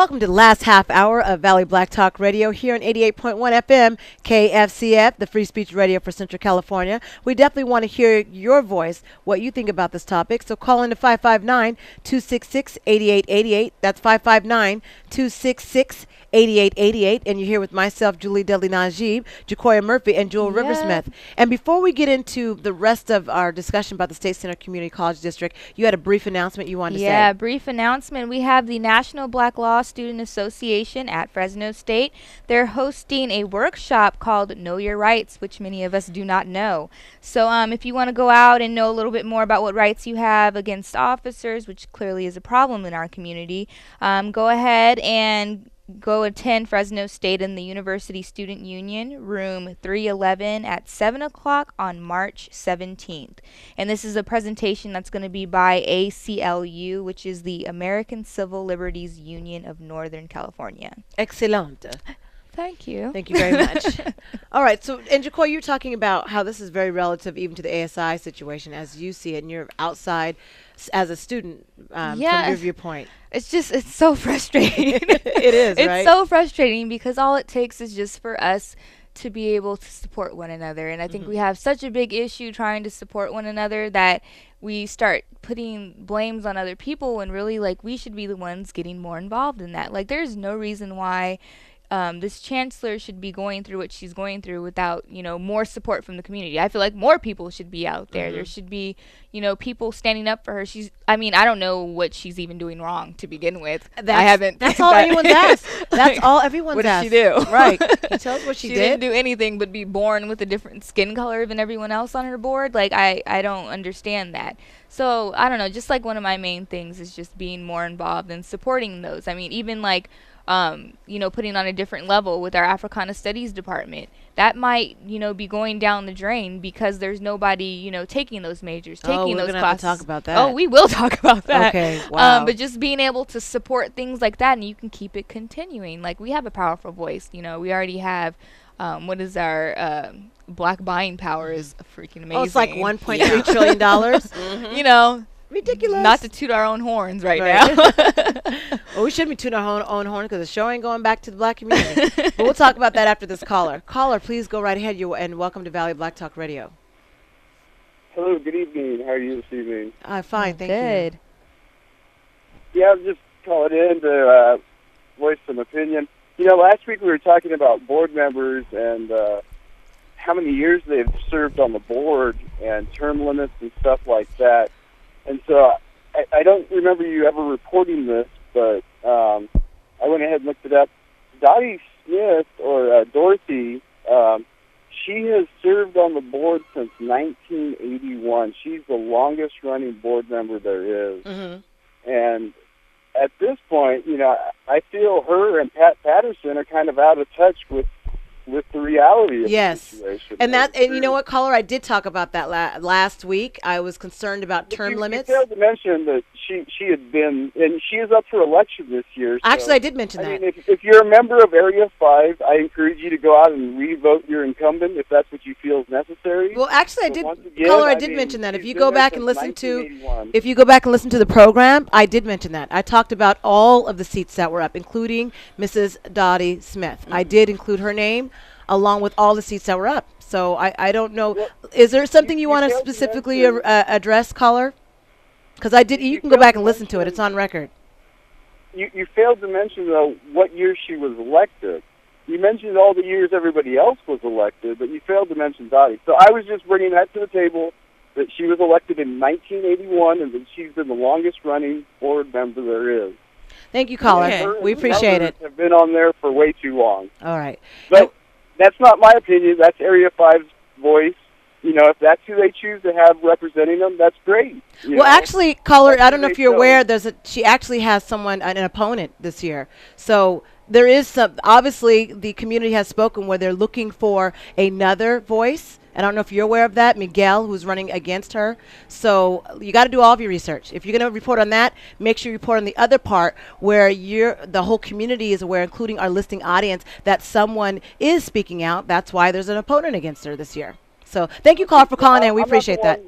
welcome to the last half hour of Valley Black Talk Radio here on 88.1 FM KFCF, the free speech radio for Central California. We definitely want to hear your voice, what you think about this topic. So call into 559-266-8888. That's 559-266-8888. And you're here with myself, Julie Deli Najib, Joquoya Murphy, and Jewell Riversmith. And before we get into the rest of our discussion about the State Center Community College District, you had a brief announcement you wanted to say. Yeah, brief announcement. We have the National Black Law Student Association at Fresno State. They're hosting a workshop called Know Your Rights, which many of us do not know. So if you want to go out and know a little bit more about what rights you have against officers, which clearly is a problem in our community, go ahead and go attend Fresno State in the University Student Union, room 311 at 7 o'clock on March 17th. And this is a presentation that's going to be by ACLU, which is the American Civil Liberties Union of Northern California. Excellent. Thank you. Thank you very much. All right. So, and Joquoya, you're talking about how this is very relative even to the ASI situation as you see it, and you're outside as a student from your viewpoint. It's so frustrating. It is, right? It's so frustrating because all it takes is just for us to be able to support one another. And I think we have such a big issue trying to support one another that we start putting blames on other people when really, like, we should be the ones getting more involved in that. Like, there's no reason why this chancellor should be going through what she's going through without, more support from the community. I feel like more people should be out there. There should be, people standing up for her. I don't know what she's even doing wrong to begin with. That's all anyone's asked. That's all everyone's asked. What did she do? Right. Can you tell us what she did? She didn't do anything but be born with a different skin color than everyone else on her board. Like, I don't understand that. So, I don't know. Just like one of my main things is just being more involved and supporting those. I mean, even like, putting on a different level with our Africana Studies department. That might, be going down the drain because there's nobody, taking those majors, taking those classes. Have to talk about that. Oh, we will talk about that. Okay, wow. But just being able to support things like that, and you can keep it continuing. Like, we have a powerful voice. We already have, what is our black buying power is freaking amazing. Oh, it's like $1.3 trillion. Ridiculous. Not to toot our own horns right now. Well, we shouldn't be tooting our own horn because the show ain't going back to the black community. But we'll talk about that after this caller. Caller, please go right ahead, and welcome to Valley Black Talk Radio. Hello, good evening. How are you this evening? Fine, thank you. Yeah, I was just calling in to voice some opinion. Last week we were talking about board members and how many years they've served on the board and term limits and stuff like that. And so I don't remember you ever reporting this, but I went ahead and looked it up. Dottie Smith, or Dorothy, she has served on the board since 1981. She's the longest-running board member there is. And at this point, I feel her and Pat Patterson are kind of out of touch with the reality of the situation. And you know what, caller, I did talk about that last week. I was concerned about term limits. You failed to mention that she had been, and she is up for election this year. So, actually, I did mention that. I mean, if you're a member of Area 5, I encourage you to go out and re-vote your incumbent if that's what you feel is necessary. Well, actually, I did mention that. If you go back and listen to the program, I did mention that. I talked about all of the seats that were up, including Mrs. Dottie Smith. I did include her name along with all the seats that were up. So I don't know. Well, is there something you want to specifically address, caller? Because I did. You can go back and listen to it. It's on record. You failed to mention, though, what year she was elected. You mentioned all the years everybody else was elected, but you failed to mention Dottie. So I was just bringing that to the table, that she was elected in 1981 and that she's been the longest-running board member there is. Thank you, caller. We appreciate it. Have been on there for way too long. All right. But that's not my opinion. That's Area 5's voice. If that's who they choose to have representing them, that's great. Actually, caller, I don't know if you're aware, she actually has an opponent this year. So there is obviously the community has spoken where they're looking for another voice. And I don't know if you're aware of that, Miguel, who's running against her. So you got to do all of your research. If you're going to report on that, make sure you report on the other part where the whole community is aware, including our listening audience, that someone is speaking out. That's why there's an opponent against her this year. So thank you, caller, for calling in. We appreciate that.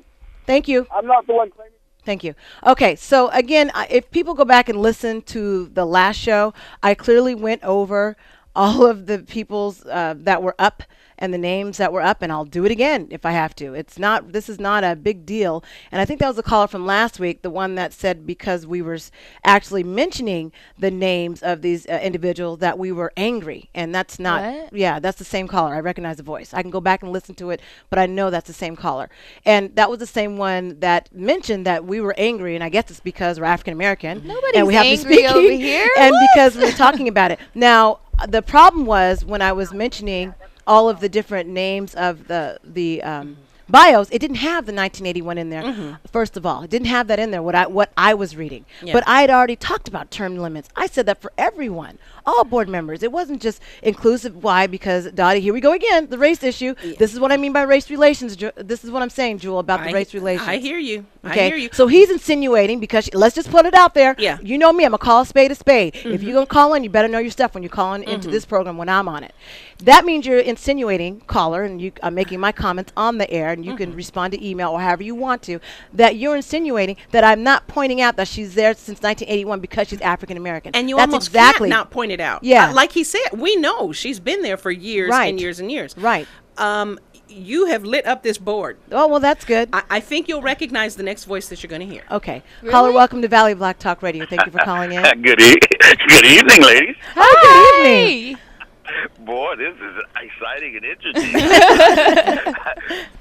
Thank you. I'm not the one claiming. Thank you. Okay, so again, if people go back and listen to the last show, I clearly went over all of the people's that were up and the names that were up, and I'll do it again if I have to. This is not a big deal. And I think that was a caller from last week, the one that said because we were actually mentioning the names of these individuals that we were angry. And that's not, What? yeah, that's the same caller. I recognize the voice. I can go back and listen to it, but I know that's the same caller. And that was the same one that mentioned that we were angry, and I guess it's because we're African American. Nobody's and we have angry to speak over here. And What? because we were talking about it. Now, the problem was when I was mentioning all of the different names of the bios, it didn't have the 1981 in there. First of all, it didn't have that in there. What I was reading, but I had already talked about term limits. I said that for everyone, all board members. It wasn't just inclusive. Why? Because Dottie, here we go again, the race issue. This is what I mean by race relations. This is what I'm saying, Jewel, about the race relations. I hear you. Okay, I hear you. so he's insinuating because let's just put it out there. Yeah. You know me, I'm gonna call a spade a spade. If you're gonna call in, you better know your stuff when you're calling into this program when I'm on it. That means you're insinuating, caller, and I'm making my comments on the air, and you can respond to email or however you want to. That you're insinuating that I'm not pointing out that she's there since 1981 because she's African American. And you That's almost exactly can't not point it out. Yeah. Like he said, we know she's been there for years and years and years. Right. You have lit up this board. Oh, well, that's good. I think you'll recognize the next voice that you're going to hear. Okay. Really? Caller, welcome to Valley Black Talk Radio. Thank you for calling in. Good evening, ladies. Hi, good evening. Boy, this is exciting and interesting.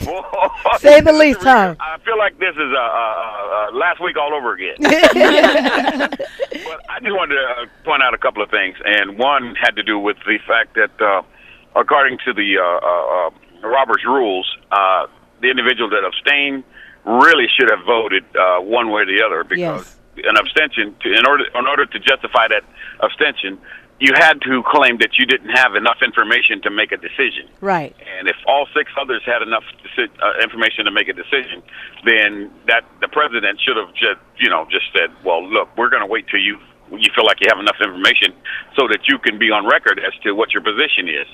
Boy, Say the least, huh? I feel like this is last week all over again. But I just wanted to point out a couple of things, and one had to do with the fact that according to the Robert's rules, the individual that abstained really should have voted one way or the other, because an abstention, in order to justify that abstention, you had to claim that you didn't have enough information to make a decision. Right. And if all six others had enough information to make a decision, then the president should have just said, well, look, we're going to wait till you feel like you have enough information so that you can be on record as to what your position is.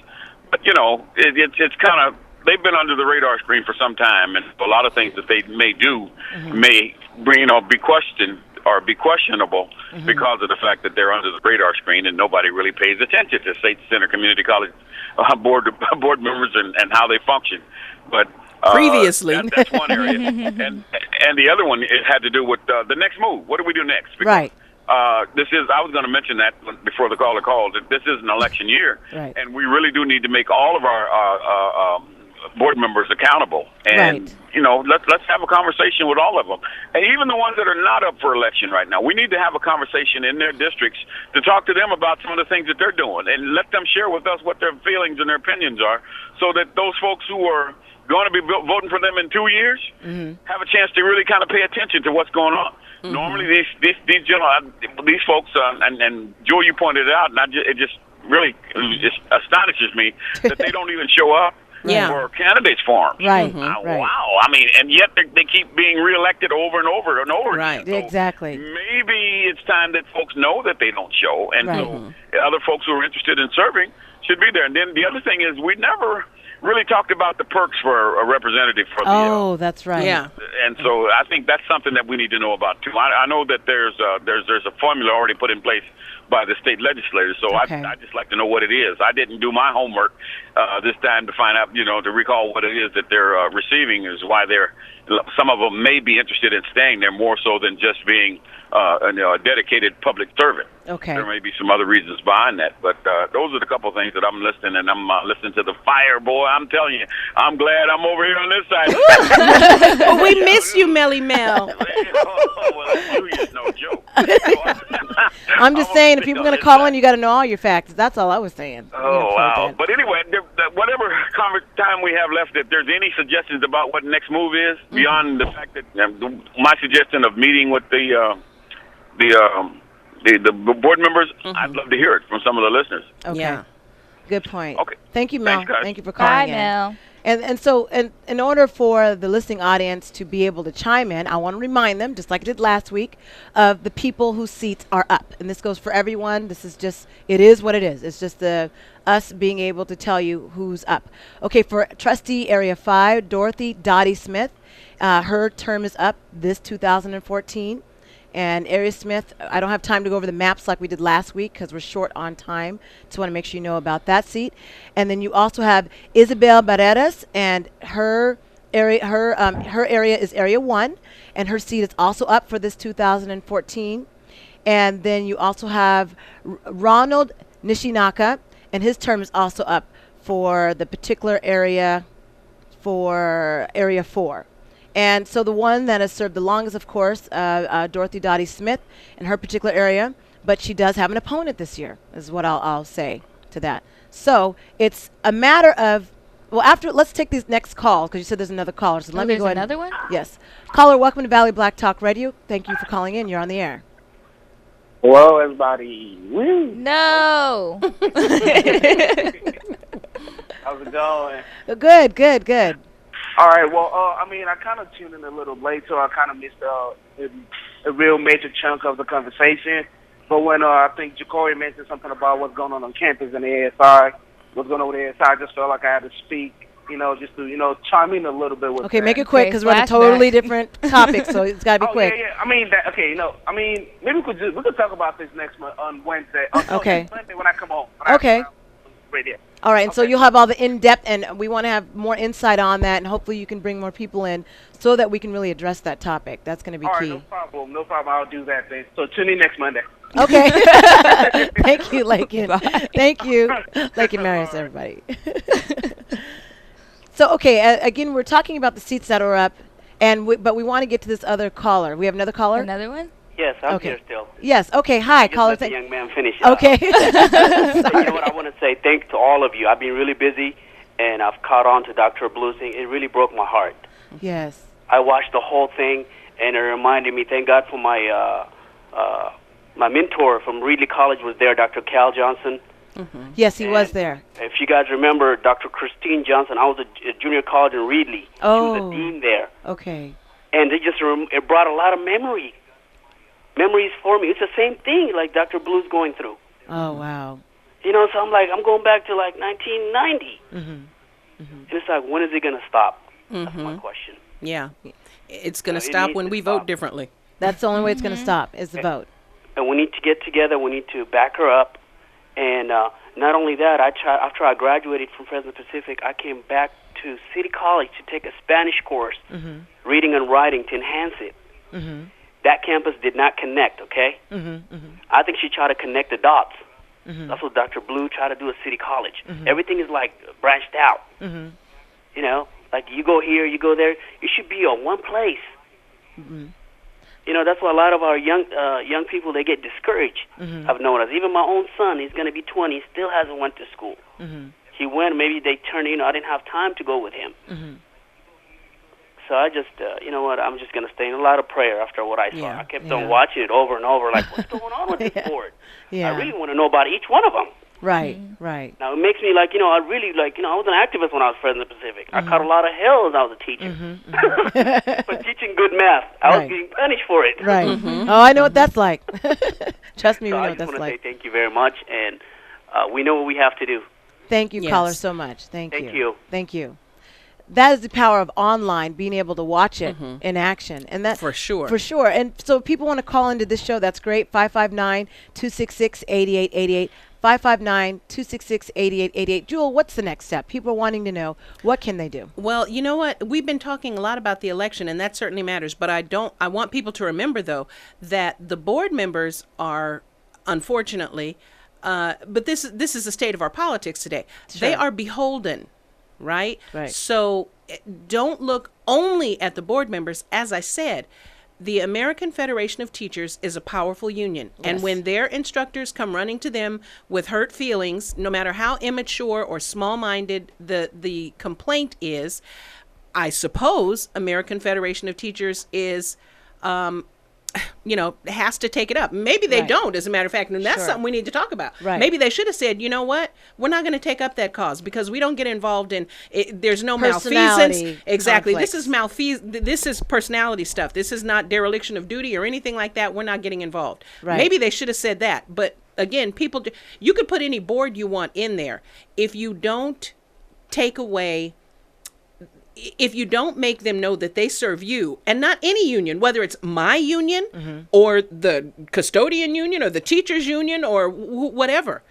But, it's kind of, they've been under the radar screen for some time, and a lot of things that they may do may be questioned or be questionable because of the fact that they're under the radar screen and nobody really pays attention to State Center Community College board members and how they function. But previously, that's one area, and the other one, it had to do with the next move. What do we do next? Because, Right. I was going to mention that before the caller called. That this is an election year, and we really do need to make all of our board members accountable. And let's have a conversation with all of them, and even the ones that are not up for election right now. We need to have a conversation in their districts to talk to them about some of the things that they're doing, and let them share with us what their feelings and their opinions are, so that those folks who are going to be voting for them in 2 years have a chance to really kind of pay attention to what's going on. Normally, these folks, and Joel, you pointed it out, and it just really astonishes me that they don't even show up for candidates forums. Right. Wow. I mean, and yet they keep being reelected over and over and over Right. again. So Exactly. maybe it's time that folks know that they don't show, and so other folks who are interested in serving should be there. And then the other thing is, we never really talked about the perks for a representative for the Oh, that's right. Yeah. and so I think that's something that we need to know about too. I know that there's a formula already put in place by the state legislators, so Okay. I just like to know what it is. I didn't do my homework this time to find out, to recall what it is that they're receiving, is why some of them may be interested in staying there more so than just being a dedicated public servant. Okay. There may be some other reasons behind that, but those are the couple things that I'm listening, and I'm listening to the fire, boy. I'm telling you, I'm glad I'm over here on this side. Oh, we miss you, Melly Mel. Well, that's no joke. I'm just saying, if people are going to call in, you got to know all your facts. That's all I was saying. Oh, wow. But anyway, whatever time we have left, if there's any suggestions about what next move is, beyond the fact that my suggestion of meeting with the board members, I'd love to hear it from some of the listeners. Okay. Yeah. Good point. Okay. Thank you, Mel. Thanks, guys. Thank you for calling Bye, in. Mel. And so in order for the listening audience to be able to chime in, I want to remind them, just like I did last week, of the people whose seats are up. And this goes for everyone. This is just, it is what it is. It's just us being able to tell you who's up. Okay, for Trustee Area 5, Dorothy Dottie Smith, her term is up this 2014. And Area Smith, I don't have time to go over the maps like we did last week because we're short on time. Just want to make sure you know about that seat. And then you also have Isabel Barreras, and her area is Area 1, and her seat is also up for this 2014. And then you also have Ronald Nishinaka, and his term is also up for the particular area for Area 4. And so the one that has served the longest, of course, Dorothy Dottie Smith in her particular area, but she does have an opponent this year, is what I'll say to that. So it's a matter of, well, let's take these next calls, because you said there's another caller. So let me go ahead. Another one? Yes. Caller, welcome to Valley Black Talk Radio. Thank you for calling in. You're on the air. Hello, everybody. Woo. No. How's it going? Good. All right, well, I kind of tuned in a little late, so I kind of missed a real major chunk of the conversation. But when I think Joquoya mentioned something about what's going on campus and the ASI, what's going on with the ASI, I just felt like I had to speak, just to, chime in a little bit with Okay, that. make it quick, because we're on a totally different topic, so it's got to be quick. Yeah. Maybe we could talk about this next month on Wednesday. Okay. Monday when I come home. Okay. Radio. All right, and so you'll have all the in-depth, and we want to have more insight on that, and hopefully you can bring more people in so that we can really address that topic. That's going to be key. All right, no problem. I'll do that then. So tune in next Monday. Okay. Thank you, Lakin. Thank you, Lakin Marius, everybody. So, okay, again, we're talking about the seats that are up, but we want to get to this other caller. We have another caller? Another one? Yes, I'm here still. Yes, okay, hi, caller. Let the young man finish. Okay. You know what, I want to say thanks to all of you. I've been really busy, and I've caught on to Dr. Blue thing. It really broke my heart. Yes. I watched the whole thing, and it reminded me, thank God for my my mentor from Reedley College was there, Dr. Cal Johnson. Mm-hmm. Yes, he was there. If you guys remember, Dr. Christine Johnson, I was a junior college in Reedley. Oh. She was a dean there. Okay. And it brought a lot of memories for me. It's the same thing like Dr. Blue's going through. Oh, wow. So I'm going back to 1990. Mm-hmm. Mm-hmm. And it's like, when is it going to stop? Mm-hmm. That's my question. Yeah. It's going to stop when we vote differently. That's the only way it's going to stop, is the vote. And we need to get together. We need to back her up. And not only that, after I graduated from Fresno Pacific, I came back to City College to take a Spanish course, reading and writing, to enhance it. Mm-hmm. That campus did not connect, okay? Mm-hmm. Mm-hmm. I think she tried to connect the dots. Mm-hmm. That's what Dr. Blue tried to do at City College. Mm-hmm. Everything is branched out. Mm-hmm. You go here, you go there. You should be on one place. Mm-hmm. That's why a lot of our young people, they get discouraged. Mm-hmm. I've noticed. Even my own son, he's going to be 20, he still hasn't went to school. Mm-hmm. He went, maybe they turned, I didn't have time to go with him. Mm-hmm. So I just, I'm just going to stay in a lot of prayer after what I saw. Yeah. I kept on watching it over and over, what's going on with this board? Yeah. I really want to know about each one of them. Right, right. Now, it makes me I was an activist when I was Fresno Pacific. I caught a lot of hell as I was a teacher. For teaching good math. I was getting punished for it. Right. Oh, I know what that's like. Trust me, we know I what just that's want to like. say thank you very much, and we know what we have to do. Thank you, Yes. caller, so much. Thank you. Thank you. Thank you. That is the power of online, being able to watch it in action. And that For sure. For sure. And so if people want to call into this show, that's great. 559-266-8888. 559-266-8888. Jewel, what's the next step? People are wanting to know, what can they do? Well, you know what? We've been talking a lot about the election, and that certainly matters. But I want people to remember, though, that the board members are, unfortunately, but this is the state of our politics today. Sure. They are beholden, right? Right. So don't look only at the board members. As I said, the American Federation of Teachers is a powerful union. Yes. And when their instructors come running to them with hurt feelings, no matter how immature or small-minded the complaint is, I suppose American Federation of Teachers is has to take it up. Maybe they don't, as a matter of fact, and that's something we need to talk about. Right. Maybe they should have said, you know what, we're not going to take up that cause because we don't get involved in it. There's no malfeasance. Exactly. Conflicts. This is personality stuff. This is not dereliction of duty or anything like that. We're not getting involved. Right. Maybe they should have said that. But again, you could put any board you want in there. If you don't if you don't make them know that they serve you and not any union, whether it's my union or the custodian union or the teachers union or whatever,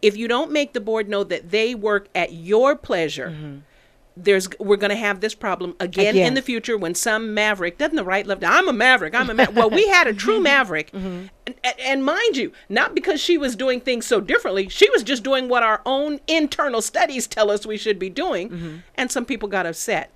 if you don't make the board know that they work at your pleasure, we're going to have this problem again in the future when some maverick, doesn't the right love, I'm a maverick. Well, we had a true maverick. And mind you, not because she was doing things so differently, she was just doing what our own internal studies tell us we should be doing. And some people got upset.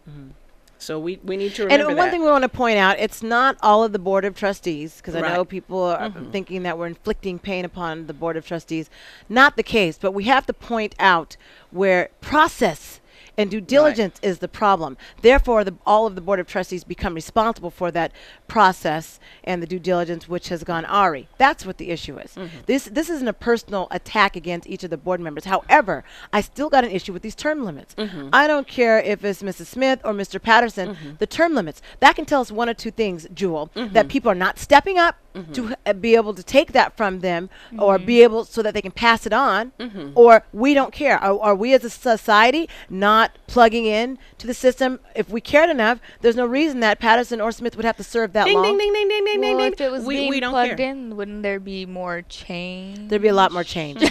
So we need to remember that. And one thing we want to point out, it's not all of the Board of Trustees, because I know people are thinking that we're inflicting pain upon the Board of Trustees. Not the case, but we have to point out where process and due diligence is the problem. Therefore, all of the Board of Trustees become responsible for that process and the due diligence which has gone awry. That's what the issue is. This isn't a personal attack against each of the board members. However, I still got an issue with these term limits. I don't care if it's Mrs. Smith or Mr. Patterson, the term limits. That can tell us one or two things, Jewell, that people are not stepping up to be able to take that from them or be able so that they can pass it on, or we don't care. Are we as a society not plugging in to the system? If we cared enough, there's no reason that Patterson or Smith would have to serve that long. Ding, ding, ding, ding, ding, ding, Well, ding. if it was We being don't plugged care. in, wouldn't there be more change? There'd be a lot more change.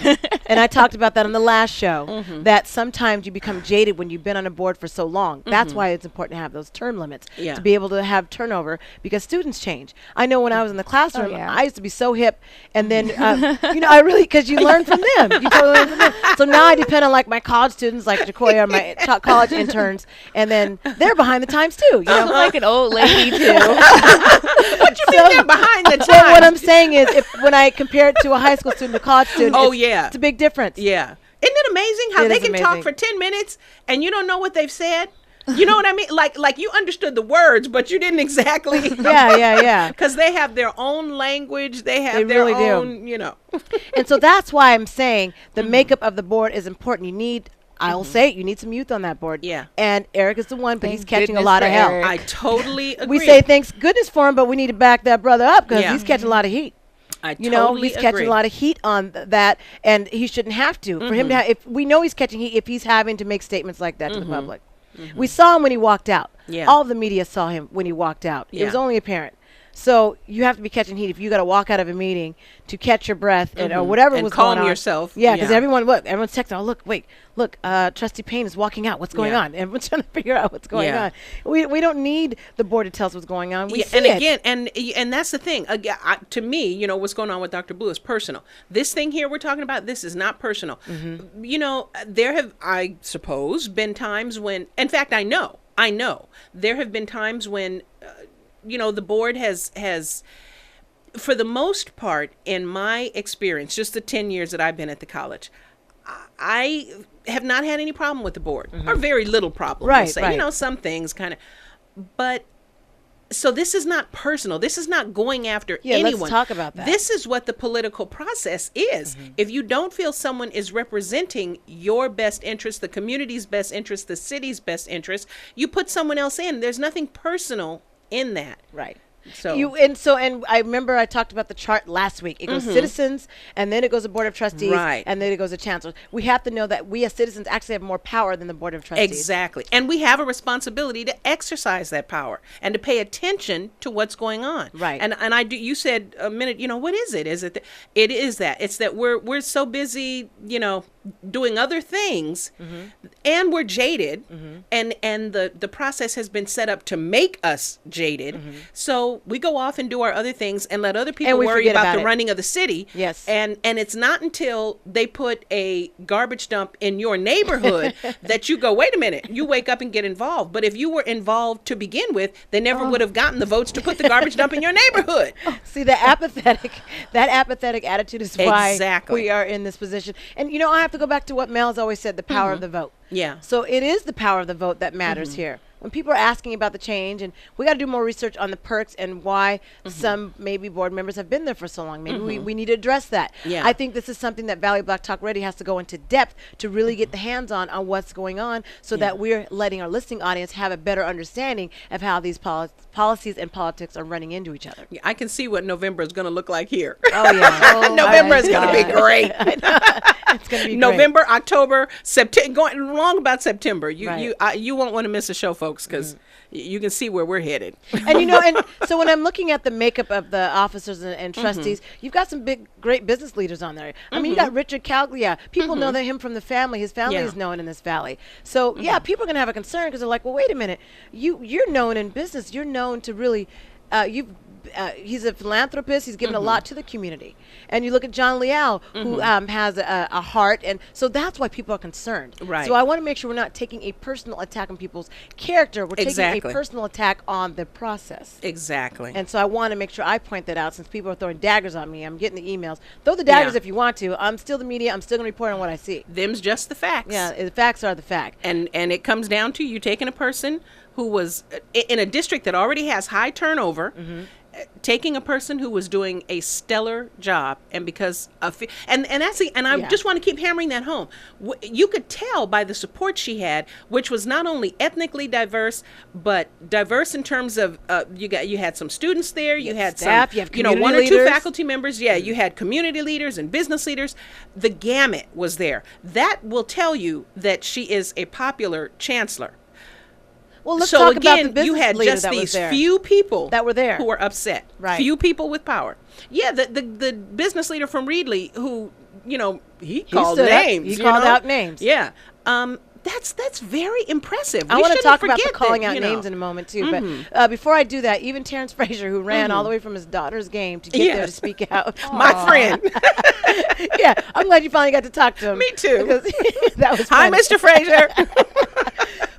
And I talked about that on the last show, that sometimes you become jaded when you've been on a board for so long. That's why it's important to have those term limits, to be able to have turnover, because students change. I know when I was in the classroom, I used to be so hip, and then, I really, because you learn from them. You totally learn from them. So now I depend on like my college students, like Joquoya, or my college interns, and then they're behind the times too. I'm like an old lady too. What you mean they're behind the times? So what I'm saying is, when I compare it to a high school student, a college student, it's a big difference. Yeah. Isn't it amazing how they can talk for 10 minutes and you don't know what they've said? You know what I mean? Like you understood the words, but you didn't exactly. Yeah. Because they have their own language. They have their own, And so that's why I'm saying the makeup of the board is important. You need, I'll say it, you need some youth on that board. Yeah. And Eric is the one, but Thank he's catching a goodness lot of for hell. Eric. I totally agree. We say thanks goodness for him, but we need to back that brother up because he's catching a lot of heat. He's catching a lot of heat on that, and he shouldn't have to. For him to have, if we know he's catching heat, if he's having to make statements like that to the public. We saw him when he walked out. All of the media saw him when he walked out. It was only apparent. So you have to be catching heat if you got to walk out of a meeting to catch your breath or whatever was going on. And calm yourself. Yeah, because everyone's texting. Oh, look, Trustee Payne is walking out. What's going on? Everyone's trying to figure out what's going on. We don't need the board to tell us what's going on. We see it. And that's the thing. Again, to me, what's going on with Dr. Blue is personal. This thing here we're talking about, this is not personal. There have, I suppose, been times when, in fact, I know, there have been times when, the board has, for the most part, in my experience, just the 10 years that I've been at the college, I have not had any problem with the board, or very little problem. Right. Some things kind of, but so this is not personal. This is not going after anyone. Let's talk about that. This is what the political process is. If you don't feel someone is representing your best interest, the community's best interest, the city's best interest, you put someone else in. There's nothing personal in that. Right. So and I remember I talked about the chart last week. It goes citizens, and then it goes to Board of Trustees, and then it goes to chancellors. We have to know that we as citizens actually have more power than the Board of Trustees. Exactly. And we have a responsibility to exercise that power and to pay attention to what's going on. Right. And I do. You said a minute. What is it? It is that. It's that we're so busy, doing other things, and we're jaded, and the process has been set up to make us jaded. So we go off and do our other things and let other people worry about the running of the city. Yes. And it's not until they put a garbage dump in your neighborhood that you go, wait a minute, you wake up and get involved. But if you were involved to begin with, they never would have gotten the votes to put the garbage dump in your neighborhood. See, that apathetic attitude is why we are in this position. And I have to go back to what Mel's always said, the power of the vote. Yeah. So it is the power of the vote that matters here. when people are asking about the change, and we got to do more research on the perks and why some maybe board members have been there for so long. Maybe we need to address that. Yeah. I think this is something that Valley Black Talk Radio has to go into depth to really get the hands on what's going on, so that we're letting our listening audience have a better understanding of how these policies and politics are running into each other. I can see what November is going to look like here. Oh yeah, November is going to be great. It's going to be November, October, September, going long about September. Right. You won't want to miss a show, folks, because you can see where we're headed. And and so when I'm looking at the makeup of the officers and trustees, you've got some great business leaders on there. I mean, you got Richard Calglia. People know him from the family. His family is known in this valley. So yeah, people are going to have a concern because they're like, well, wait a minute, you're known in business. You're known to really, he's a philanthropist. He's given a lot to the community. And you look at John Leal, who has a heart, and so that's why people are concerned. Right. So I want to make sure we're not taking a personal attack on people's character. We're taking a personal attack on the process. Exactly. And so I want to make sure I point that out, since people are throwing daggers on me. I'm getting the emails. Throw the daggers if you want to. I'm still the media. I'm still going to report on what I see. Them's just the facts. Yeah, the facts are the fact. And it comes down to you taking a person who was in a district that already has high turnover, taking a person who was doing a stellar job, and because of and I just want to keep hammering that home. You could tell by the support she had, which was not only ethnically diverse, but diverse in terms of you had some students there, you had staff, some, you have community one or two leaders. faculty members, you had community leaders and business leaders. The gamut was there. That will tell you that she is a popular chancellor. Well, let's so talk again, about the business you had leader just that was these there. few people that were there who were upset. Right. Few people with power. Yeah, the business leader from Reedley who, he called names. He called out names. Yeah. That's very impressive. I want to talk about the calling that, out names in a moment too. But before I do that, even Terrence Frazier, who ran all the way from his daughter's game to get there to speak out. My friend. Yeah, I'm glad you finally got to talk to him. Me too. That was Hi, funny. Mr. Frazier.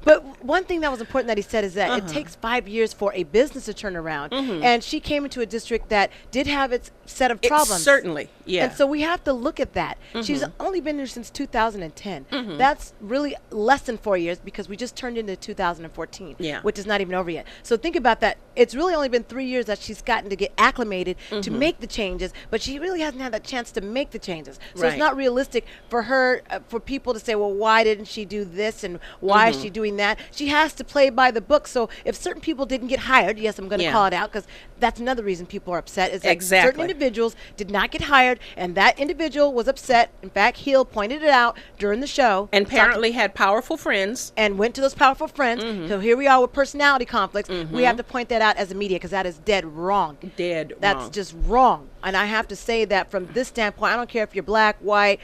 But one thing that was important that he said is that it takes 5 years for a business to turn around. And she came into a district that did have its set of problems. Certainly, yeah. And so we have to look at that. She's only been there since 2010. That's really less than 4 years, because we just turned into 2014, which is not even over yet. So think about that. It's really only been 3 years that she's gotten to get acclimated to make the changes, but she really hasn't had that chance to make the changes. So it's not realistic for her, for people to say, well, why didn't she do this and why is she doing that? She has to play by the book. So if certain people didn't get hired, yes, I'm going to call it out, because that's another reason people are upset, is that certain individuals did not get hired, and that individual was upset. In fact, Hill pointed it out during the show. And apparently had powerful friends. And went to those powerful friends. So here we are with personality conflicts. We have to point that out as a media, because that is dead wrong. That's just wrong. And I have to say that from this standpoint, I don't care if you're black, white,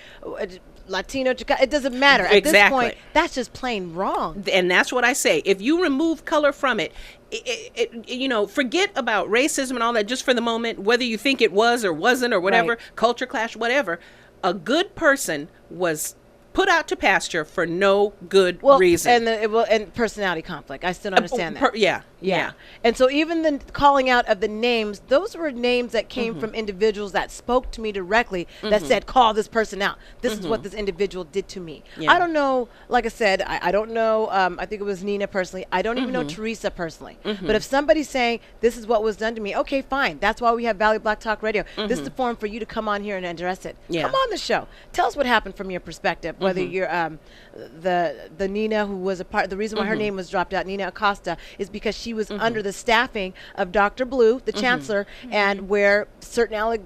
Latino, it doesn't matter. At this point, that's just plain wrong. And that's what I say. If you remove color from it, forget about racism and all that just for the moment, whether you think it was or wasn't or whatever, culture clash, whatever. A good person was put out to pasture for no good reason. And personality conflict. I still don't understand that. Yeah. And so even the calling out of the names, those were names that came from individuals that spoke to me directly, that said, call this person out. This is what this individual did to me. I don't know, like I said, I don't know, I think it was Nina personally. I don't even know Teresa personally. But if somebody's saying, this is what was done to me, okay, fine. That's why we have Valley Black Talk Radio. This is the forum for you to come on here and address it. Come on the show. Tell us what happened from your perspective, whether you're the Nina who was a part, the reason why her name was dropped out, Nina Acosta, is because she was under the staffing of Dr. Blue, the chancellor, and where certain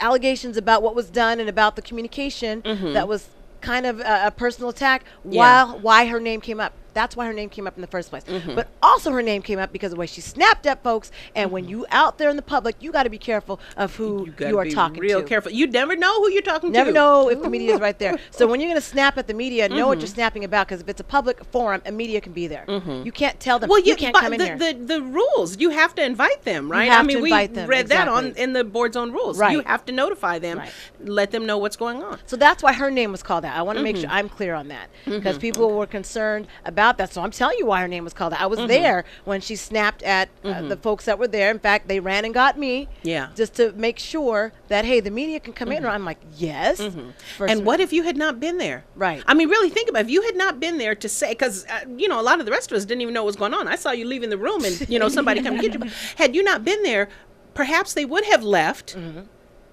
allegations about what was done and about the communication that was kind of a personal attack, why her name came up. That's why her name came up in the first place. But also her name came up because of the way she snapped at folks. And when you out there in the public, you got to be careful of who you are talking to. Real careful. You never know who you're talking to. Never know if the media is right there. So when you're going to snap at the media, know what you're snapping about, because if it's a public forum, a media can be there. You can't tell them, you can't come in here. The rules, you have to invite them, right? We read that in the board's own rules. You have to notify them, let them know what's going on. So that's why her name was called out. I want to make sure I'm clear on that, because people were concerned about out that. So I'm telling you why her name was called out. I was there when she snapped at the folks that were there. In fact, they ran and got me just to make sure that, hey, the media can come in. And I'm like, yes. And what if you had not been there? Right. I mean, really think about it. If you had not been there to say, because, you know, a lot of the rest of us didn't even know what was going on. I saw you leaving the room and, you know, somebody come to get you. Had you not been there, perhaps they would have left.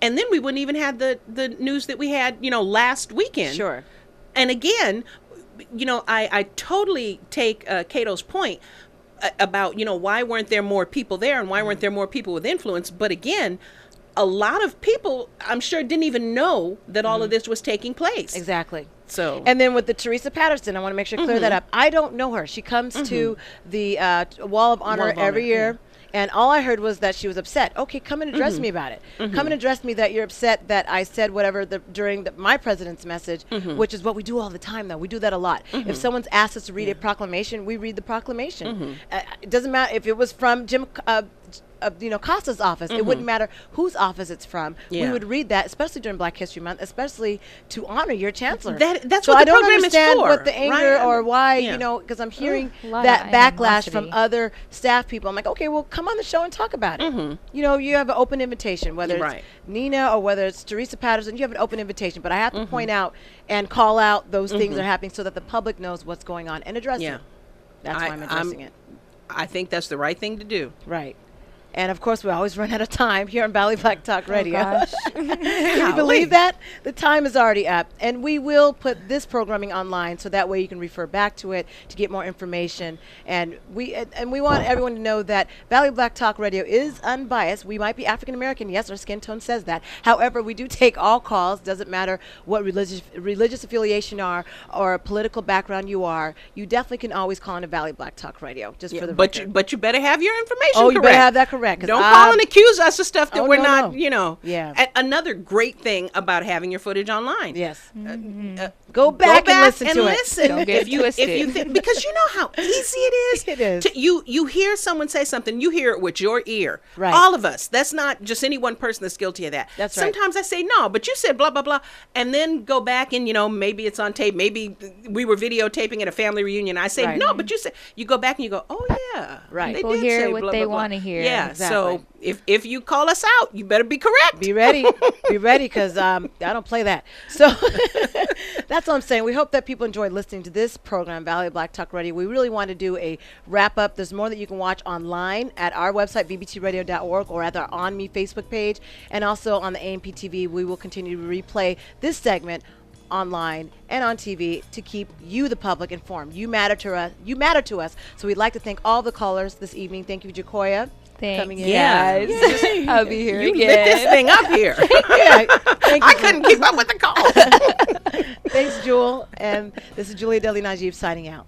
And then we wouldn't even have the news that we had, you know, last weekend. Sure. And again, you know, I totally take Cato's point about, you know, why weren't there more people there and why weren't there more people with influence? But again, a lot of people, I'm sure, didn't even know that all of this was taking place. Exactly. So. And then with the Teresa Patterson, I want to make sure to clear that up. I don't know her. She comes to the Wall of Honor every year. And all I heard was that she was upset. Okay, come and address me about it. Come and address me that you're upset that I said whatever during my president's message, which is what we do all the time, though. We do that a lot. If someone's asked us to read a proclamation, we read the proclamation. It doesn't matter if it was from Jim you know, Costa's office. It wouldn't matter whose office it's from. We would read that, especially during Black History Month, especially to honor your chancellor. That's so what I the don't program is understand for, what the anger right? or why, you know, because I'm hearing that backlash from other staff people. I'm like, okay, well, come on the show and talk about it. You know, you have an open invitation, whether it's Nina or whether it's Teresa Patterson, you have an open invitation. But I have to point out and call out those things that are happening so that the public knows what's going on and address it. That's why I'm addressing it. I think that's the right thing to do. Right. And of course, we always run out of time here on Valley Black Talk Radio. Gosh. Can you believe that? The time is already up. And we will put this programming online so that way you can refer back to it to get more information. And we want everyone to know that Valley Black Talk Radio is unbiased. We might be African American. Yes, our skin tone says that. However, we do take all calls. Doesn't matter what religious affiliation are or political background you are. You definitely can always call into Valley Black Talk Radio. Just for the record. But you better have your information correct. You better have that correct. Don't call and accuse us of stuff that we're not, you know. Yeah. Another great thing about having your footage online. Yes. Go back and listen to it. Don't get twisted. Because you know how easy it is. It is. You hear someone say something, you hear it with your ear. Right. All of us. That's not just any one person that's guilty of that. That's right. Sometimes I say, no, but you said blah, blah, blah. And then go back and, you know, maybe it's on tape. Maybe we were videotaping at a family reunion. I say, no, but you said, you go back and you go, oh, yeah. Right. People hear what they want to hear. Yeah. Exactly. So if you call us out, you better be correct. Be ready. Be ready, because I don't play that. So that's what I'm saying. We hope that people enjoyed listening to this program, Valley Black Talk Radio. We really want to do a wrap up. There's more that you can watch online at our website, vbtradio.org, or at our On Me Facebook page, and also on the AMP TV. We will continue to replay this segment online and on TV to keep you, the public, informed. You matter to us. You matter to us. So we'd like to thank all the callers this evening. Thank you, Joquoya. Thanks, in. guys. I'll be here You again. lit this thing up here. I couldn't keep up with the call. Thanks, Jewel. And this is Julia Deli Najib signing out.